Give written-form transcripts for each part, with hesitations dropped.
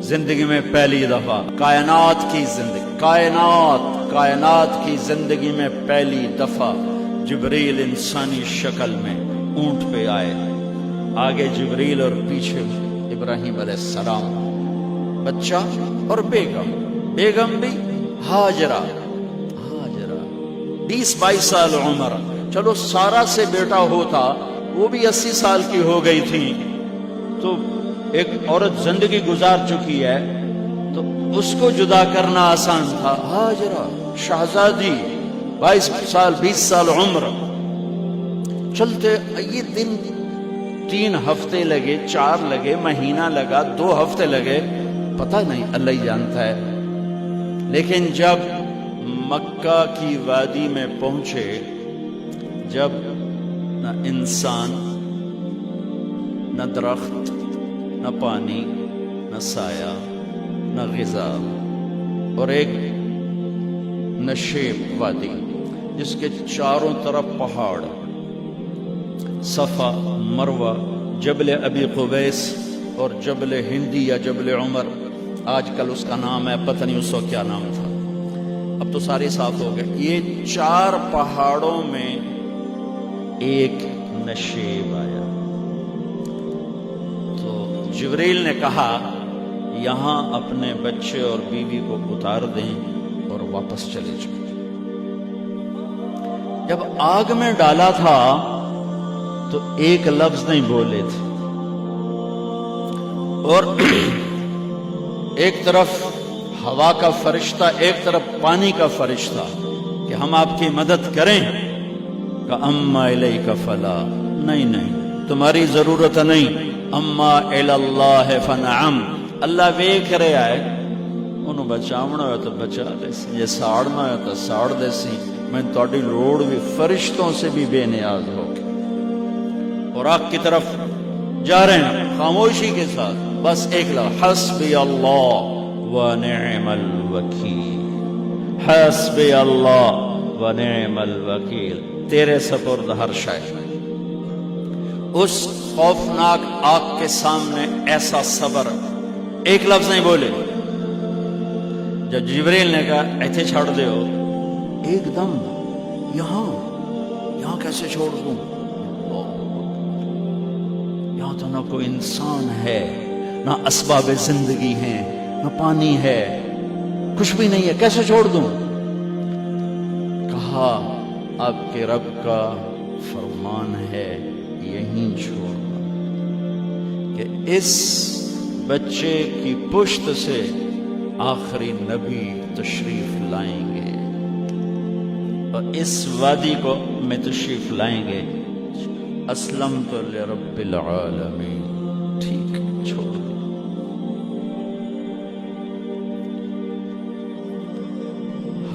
زندگی میں پہلی دفعہ کائنات کی زندگی میں پہلی دفعہ جبریل انسانی شکل میں اونٹ پہ آئے، آگے جبریل اور پیچھے ابراہیم علیہ السلام، بچہ اور بیگم بھی ہاجرہ 20-22 سال عمر، چلو سارا سے بیٹا ہوتا وہ بھی 80 سال کی ہو گئی تھی، تو ایک عورت زندگی گزار چکی ہے تو اس کو جدا کرنا آسان تھا۔ ہاجرہ شہزادی 22 سال 20 سال عمر، چلتے یہ دن 3 ہفتے لگے، 4 لگے، مہینہ لگا، 2 ہفتے لگے، پتہ نہیں، اللہ ہی جانتا ہے۔ لیکن جب مکہ کی وادی میں پہنچے، جب نہ انسان، نہ درخت، نہ پانی، نہ سایہ، نہ غذا، اور ایک نشیب وادی جس کے چاروں طرف پہاڑ، صفا، مروہ، جبل ابی قبیس اور جبل ہندی یا جبل عمر، آج کل اس کا نام ہے، پتہ نہیں اس وقت کیا نام تھا، اب تو سارے صاف ہو گئے۔ یہ 4 پہاڑوں میں ایک نشیب آیا، تو جبریل نے کہا یہاں اپنے بچے اور بیوی کو اتار دیں اور واپس چلے جائیں۔ جب آگ میں ڈالا تھا تو ایک لفظ نہیں بولے تھے، اور ایک طرف ہوا کا فرشتہ، ایک طرف پانی کا فرشتہ کہ ہم آپ کی مدد کریں، کہ اما الیک فلا، نہیں تمہاری ضرورت نہیں، اما الی اللہ فنعم، اللہ ویکھ رہا ہے، انہوں بچاونا ہو تو بچا دے سی، یہ ساڑنا ہو تو ساڑ دے سی، میں تہاڈی لوڑ بھی فرشتوں سے بھی بے نیاز ہو کے، اور آگ کی طرف جا رہے ہیں خاموشی کے ساتھ، بس ایک لفظ، حسبی اللہ ونعم الوکیل، حسبی اللہ ونعم الوکیل، تیرے سپرد ہر شے۔ اس خوفناک آگ کے سامنے ایسا صبر، ایک لفظ نہیں بولے۔ جب جبریل نے کہا ایتھے چھڑ دے ہو، ایک دم یہاں کیسے چھوڑ دوں، یہاں تو نہ کوئی انسان ہے، نہ اسباب زندگی ہیں، نہ پانی ہے، کچھ بھی نہیں ہے، کیسے چھوڑ دوں؟ کہا آپ کے رب کا فرمان ہے یہیں چھوڑنا، کہ اس بچے کی پشت سے آخری نبی تشریف لائیں گے اور اس وادی کو میں تشریف لائیں گے۔ اسلمت لرب العالمین، ٹھیک چھوڑ۔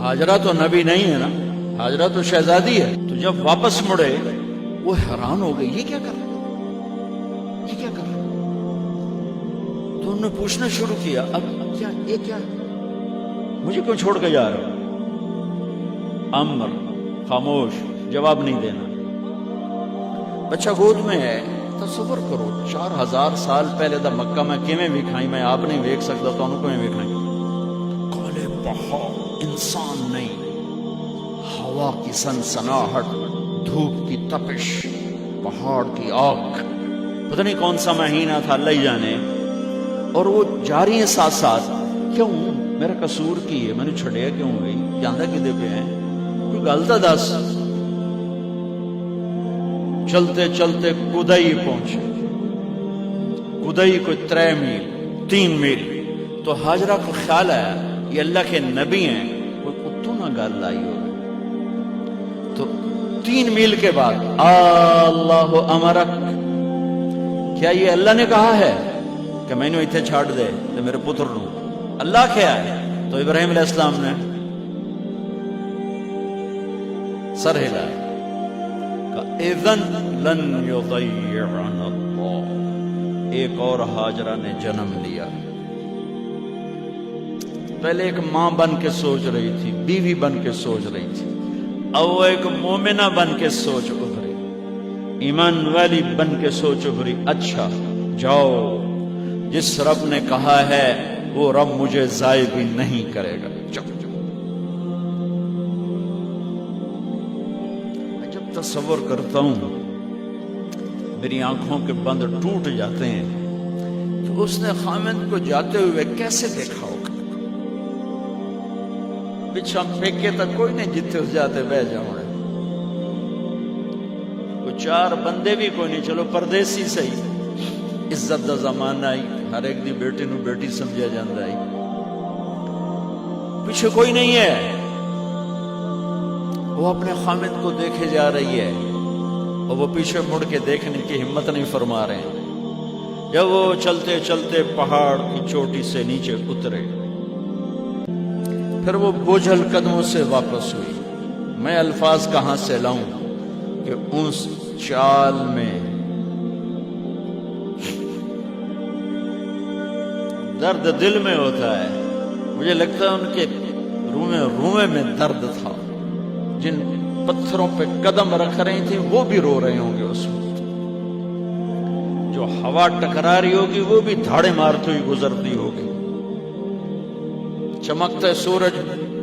ہاجرہ تو نبی نہیں ہے نا، ہاجرہ تو شہزادی ہے، تو جب واپس مڑے وہ حیران ہو گئی، یہ کیا کر رہے، یہ کیا کر رہے؟ تو انہوں نے پوچھنا شروع کیا، اب کیا، یہ کیا، مجھے کیوں چھوڑ کے جا رہے ہو؟ امر، خاموش، جواب نہیں دینا۔ بچہ گود میں ہے، تصور کرو 4000 سال پہلے دا مکہ میں کیویں وکھائی، میں آپ نہیں ویکھ سکتا تو انہوں کو وکھائی، کالے پہاڑ، انسان نہیں، ہوا کی سنسناہٹ، دھوپ کی تپش، پہاڑ کی آگ، پتہ نہیں کون سا مہینہ تھا، اللہ ہی جانے، اور وہ جاری ہیں ساتھ ساتھ، کیوں میرا قصور کی ہے، میں نے چھڑیا کیوں ہوئی، جاندہ کدے پہ ہیں، کوئی غلطہ دس۔ چلتے چلتے کدئی پہنچے، کدئی کوئی 3 میل، تو ہاجرہ کو خیال آیا یہ اللہ کے نبی ہیں، کوئی کتوں نہ گل لائی ہو، تو 3 میل کے بعد اللہ امرک، کیا یہ اللہ نے کہا ہے کہ میں نے اتنے چھاڑ دے تو میرے پتر نو، اللہ کیا ہے؟ تو ابراہیم علیہ السلام نے سر ہلایا، اذن لن یضیعنا اللہ۔ ایک اور ہاجرہ نے جنم لیا، پہلے ایک ماں بن کے سوچ رہی تھی، بیوی بن کے سوچ رہی تھی، اب وہ ایک مومنہ بن کے سوچ ابھری، ایمان والی بن کے سوچ ابھری، اچھا جاؤ، جس رب نے کہا ہے وہ رب مجھے ضائع بھی نہیں کرے گا۔ میں جب تصور کرتا ہوں میری آنکھوں کے بند ٹوٹ جاتے ہیں کہ اس نے خامند کو جاتے ہوئے کیسے دیکھا ہوگا۔ پچھا پھینکے تک کوئی نہیں جتنے اس جاتے بہ جاؤں، وہ چار بندے بھی کوئی نہیں، چلو پردیسی صحیح، عزت دا زمانہ آئی، ہر ایک دی بیٹی نو بیٹی سمجھا جاندہ آئی، پیچھے کوئی نہیں ہے، وہ اپنے خامد کو دیکھے جا رہی ہے اور وہ پیچھے مڑ کے دیکھنے کی ہمت نہیں فرما رہے ہیں۔ جب وہ چلتے چلتے پہاڑ کی چوٹی سے نیچے اترے، پھر وہ بوجھل قدموں سے واپس ہوئی۔ میں الفاظ کہاں سے لاؤں کہ اس چال میں درد دل میں ہوتا ہے۔ مجھے لگتا ہے ان کے روئے میں درد تھا، جن پتھروں پہ قدم رکھ رہی تھی وہ بھی رو رہے ہوں گے اس وقت، جو ہوا ٹکرا رہی ہوگی وہ بھی دھاڑے مارتی ہوئی گزرتی ہوگی، چمکتے سورج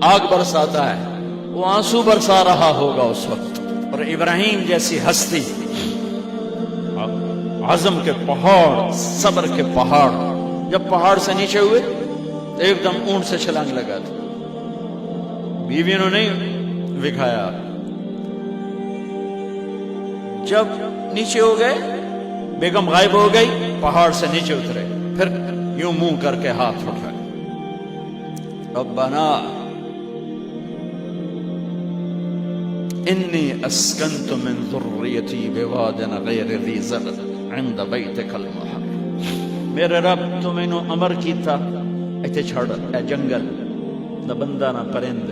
آگ برساتا ہے وہ آنسو برسا رہا ہوگا اس وقت۔ اور ابراہیم جیسی ہستی، عزم کے پہاڑ، صبر کے پہاڑ، جب پہاڑ سے نیچے ہوئے تو ایک دم اونٹ سے چھلانگ لگا تھا، بیوی نے نہیں دکھایا۔ جب نیچے ہو گئے بیگم غائب ہو گئی، پہاڑ سے نیچے اترے، پھر یوں منہ کر کے ہاتھ اٹھائے، ربنا انی اسکنت من ذریتی بواد غیر ذی زرع عند بیتک المحرم۔ میرے رب تو میں نے امر کیتا ایتھے چھڑ، اے جنگل نہ بندہ نہ پرند،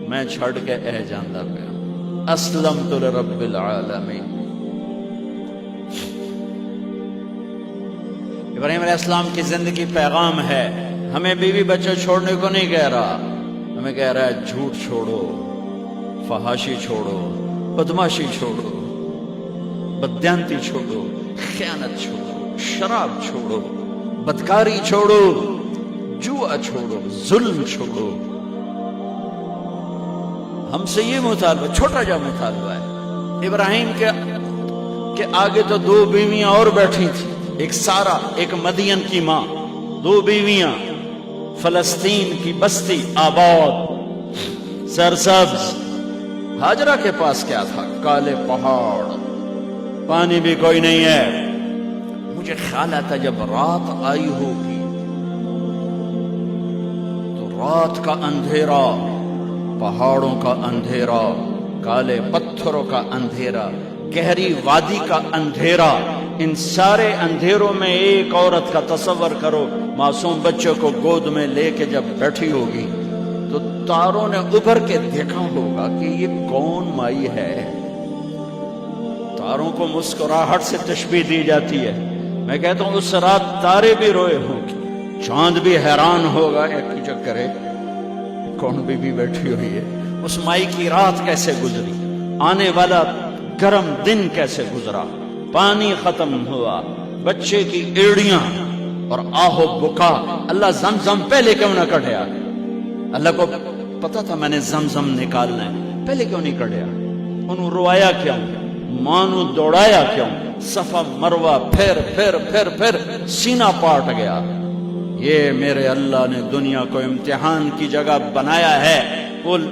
میں چھڑ کے اے جاندہ پیا، اسلمت لرب العالمین۔ ابراہیم علیہ السلام کی زندگی پیغام ہے، ہمیں بیوی بچے چھوڑنے کو نہیں کہہ رہا، ہمیں کہہ رہا ہے جھوٹ چھوڑو، فحاشی چھوڑو، بدماشی چھوڑو، بددیانتی چھوڑو، خیانت چھوڑو، شراب چھوڑو، بدکاری چھوڑو، جوا چھوڑو، ظلم چھوڑو۔ ہم سے یہ مطالبہ، چھوٹا جا مطالبہ ہے۔ ابراہیم کے آگے تو دو بیویاں اور بیٹھی تھیں، ایک سارا، ایک مدین کی ماں، دو بیویاں، فلسطین کی بستی آباد سرسبز۔ ہاجرہ کے پاس کیا تھا؟ کالے پہاڑ، پانی بھی کوئی نہیں ہے۔ مجھے خیال آتا جب رات آئی ہوگی تو رات کا اندھیرا، پہاڑوں کا اندھیرا، کالے پتھروں کا اندھیرا، گہری وادی کا اندھیرا، ان سارے اندھیروں میں ایک عورت کا تصور کرو، معصوم بچے کو گود میں لے کے جب بیٹھی ہوگی تو تاروں نے ابھر کے دیکھا ہوگا کہ یہ کون مائی ہے۔ تاروں کو مسکراہٹ سے تشبیہ دی جاتی ہے۔ میں کہتا ہوں اس رات تارے بھی روئے ہوں گے، چاند بھی حیران ہوگا، ایک چکرے کون بی بی بیٹھی ہوئی ہے، اس مائی کی رات کیسے گزری، آنے والا گرم دن کیسے گزرا، پانی ختم ہوا، بچے کی ایڑیاں اور آہو بکا۔ اللہ زمزم پہلے کیوں نہ کڑھیا؟ اللہ کو پتا تھا میں نے زمزم نکالنا ہے، پہلے کیوں نہیں کڑھیا؟ انہوں روایا کیوں؟ مانو دوڑایا کیوں؟ صفا مروہ پھر پھر پھر پھر سینہ پاٹ گیا۔ یہ میرے اللہ نے دنیا کو امتحان کی جگہ بنایا ہے۔ قل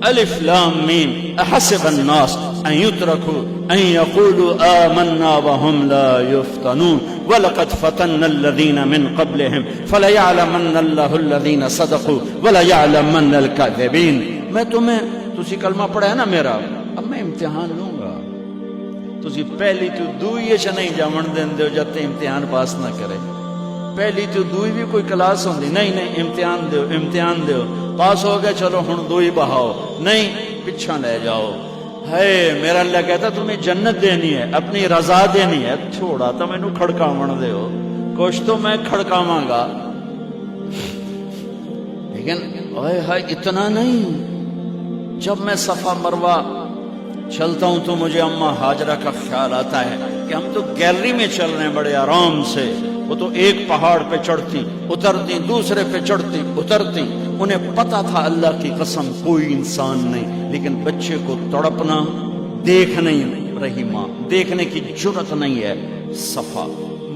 الف لام میم احسب الناس ان يتركوا ان يقولوا آمنا وهم لا يفتنون ولقد فتنا الذين من قبلهم فليعلمن الله الذين صدقوا وليعلمن الكاذبين۔ میں تمہیں، تسی کلمہ پڑھا ہے نا میرا، اب میں امتحان لوں گا، تسی پہلی تو دوئی چ نہیں جاون دین دیو جب تے امتحان پاس نہ کرے۔ پہلی تو دوئی بھی کوئی کلاس ہوندی نہیں، امتحان دیو، امتحان دیو، پاس ہو گئے چلو ہن دوئی بہاؤ، نہیں پچھا لے جاؤ۔ ہے میرا اللہ کہتا تمہیں جنت دینی ہے، اپنی رضا دینی ہے، تھوڑا تو میں نو کھڑکاون دیو، کچھ تو میں کھڑکاواں گا، لیکن اوئے ہائے اتنا نہیں۔ جب میں صفا مروہ چلتا ہوں تو مجھے اماں ہاجرہ کا خیال آتا ہے کہ ہم تو گیلری میں چل رہے ہیں بڑے آرام سے، وہ تو ایک پہاڑ پہ چڑھتی اترتی، دوسرے پہ چڑھتی اترتی، انہیں پتا تھا اللہ کی قسم کوئی انسان نہیں، لیکن بچے کو تڑپنا دیکھ نہیں رہی ماں، دیکھنے کی جرت نہیں ہے۔ صفا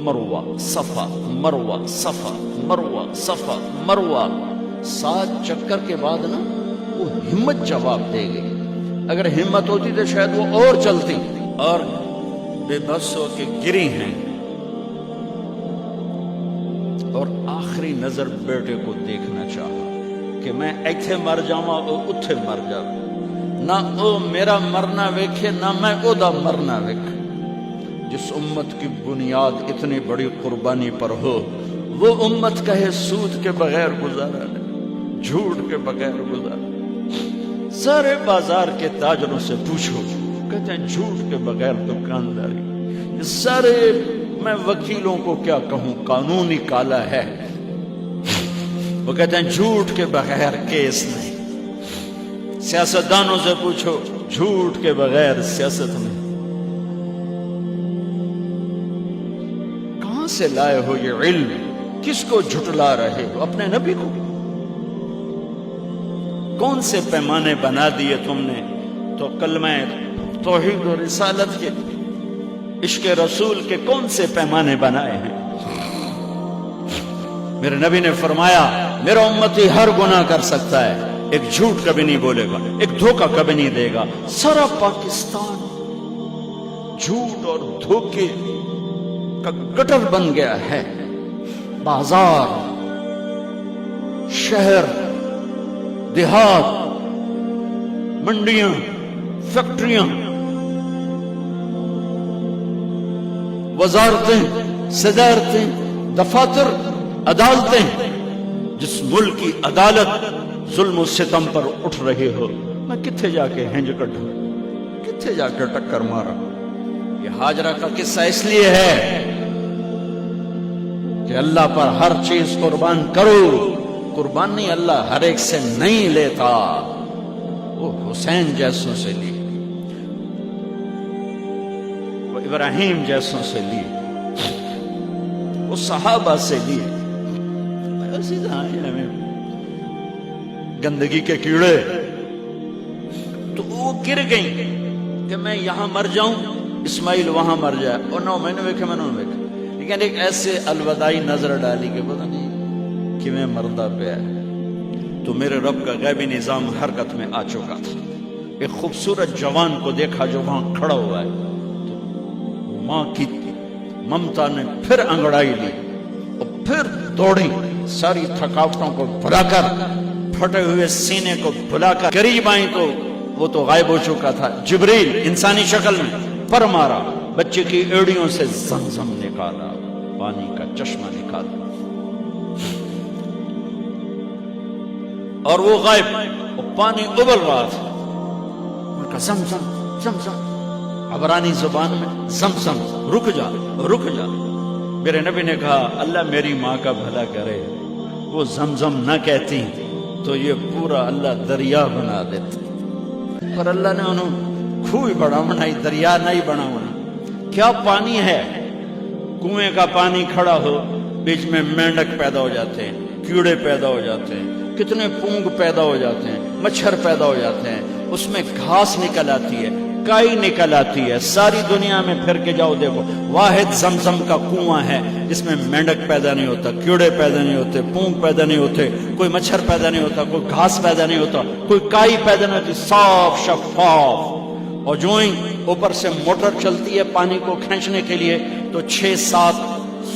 مروہ، صفا مروہ، صفا مروہ، صفا مروہ، 7 چکر کے بعد نا وہ ہمت جواب دے گئی۔ اگر ہمت ہوتی تو شاید وہ اور چلتی، اور بے بس ہو کے گری ہیں، اور آخری نظر بیٹے کو دیکھنا چاہا کہ میں ایتھے مر جاواں او اتھے مر جاواں، نہ او میرا مرنا ویکھے نہ میں او دا مرنا ویکھے۔ جس امت کی بنیاد اتنی بڑی قربانی پر ہو، وہ امت کہے سود کے بغیر گزارا نہیں، جھوٹ کے بغیر گزارا۔ سارے بازار کے تاجروں سے پوچھو، کہتے ہیں جھوٹ کے بغیر دکانداری۔ سارے میں وکیلوں کو کیا کہوں، قانون ہی کالا ہے، وہ کہتے ہیں جھوٹ کے بغیر کیس نہیں۔ سیاستدانوں سے پوچھو، جھوٹ کے بغیر سیاست نہیں۔ کہاں سے لائے ہو یہ علم؟ کس کو جھٹلا رہے ہو؟ اپنے نبی کو؟ کون سے پیمانے بنا دیے تم نے؟ تو کلمہ توحید و رسالت کے، عشق رسول کے کون سے پیمانے بنائے ہیں؟ میرے نبی نے فرمایا میرا امتی ہر گناہ کر سکتا ہے، ایک جھوٹ کبھی نہیں بولے گا، ایک دھوکہ کبھی نہیں دے گا۔ سارا پاکستان جھوٹ اور دھوکے کا گٹر بن گیا ہے۔ بازار، شہر، دیہات، منڈیاں، فیکٹریاں، وزارتیں، صدارتیں، دفاتر، عدالتیں، جس ملک کی عدالت ظلم و ستم پر اٹھ رہے ہو، میں کتھے جا کے ہنج کٹوں، کتھے جا کے ٹکر مارا؟ یہ ہاجرہ کا قصہ اس لیے ہے کہ اللہ پر ہر چیز قربان کرو۔ قربان نہیں، اللہ ہر ایک سے نہیں لیتا، وہ حسین جیسوں سے لی، وہ ابراہیم جیسوں سے لی، وہ صحابہ سے لی۔ گندگی کے کیڑے تو وہ گر گئیں کہ میں یہاں مر جاؤں، اسماعیل وہاں مر جائے، اور نو میں نے ویکھے، میں نے ویکھا، لیکن ایک ایسے الوداعی نظر ڈالی کہ پتہ نہیں کہ میں مردہ پہ ہے۔ تو میرے رب کا غیبی نظام حرکت میں آ چکا تھا۔ ایک خوبصورت جوان کو دیکھا جو وہاں کھڑا ہوا ہے، تو ماں کی ممتا نے پھر انگڑائی لی اور پھر دوڑی، ساری تھکاوٹوں کو بھلا کر، پھٹے ہوئے سینے کو بھلا کر قریب آئیں تو وہ تو غائب ہو چکا تھا۔ جبریل انسانی شکل میں پر مارا، بچے کی ایڑیوں سے زمزم نکالا، پانی کا چشمہ نکالا، اور وہ غائب، وہ پانی ابل رہا تھا۔ ان کا زمزم زمزم، عبرانی زبان میں زمزم، رک جا رک جا۔ میرے نبی نے کہا اللہ میری ماں کا بھلا کرے، وہ زمزم نہ کہتی تو یہ پورا اللہ دریا بنا دیتا، پر اللہ نے انہوں کھوئی بڑا بنائی، دریا نہیں بنا بنا۔ کیا پانی ہے؟ کنویں کا پانی کھڑا ہو، بیچ میں مینڈک پیدا ہو جاتے ہیں، کیڑے پیدا ہو جاتے ہیں، کتنے پونگ پیدا ہو جاتے ہیں، مچھر پیدا ہو جاتے ہیں، اس میں گھاس نکل آتی ہے، کائی نکل آتی ہے۔ ساری دنیا میں پھر کے جاؤ دیکھو، واحد زمزم کا کنواں ہے جس میں مینڈک پیدا نہیں ہوتا، کیڑے پیدا نہیں ہوتے، پونگ پیدا نہیں ہوتے، کوئی مچھر پیدا نہیں ہوتا، کوئی گھاس پیدا نہیں ہوتا، کوئی کائی پیدا نہیں ہوتی، صاف شفاف۔ اور جو ہی اوپر سے موٹر چلتی ہے پانی کو کھینچنے کے لیے تو 6-7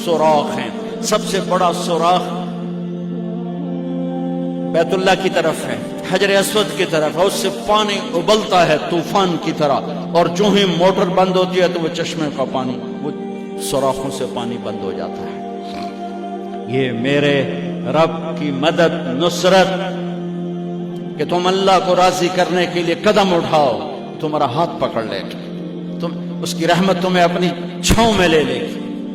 سوراخ ہیں۔ سب سے بڑا سوراخ بیت اللہ کی طرف ہے، حجر اسود کی طرف ہے، اس سے پانی ابلتا ہے طوفان کی طرح، اور جو ہی موٹر بند ہوتی ہے تو وہ چشمے کا پانی، وہ سوراخوں سے پانی بند ہو جاتا ہے۔ یہ میرے رب کی مدد، نصرت، کہ تم اللہ کو راضی کرنے کے لیے قدم اٹھاؤ، تمہارا ہاتھ پکڑ لے گا، تم اس کی رحمت تمہیں اپنی چھاؤں میں لے لے گی۔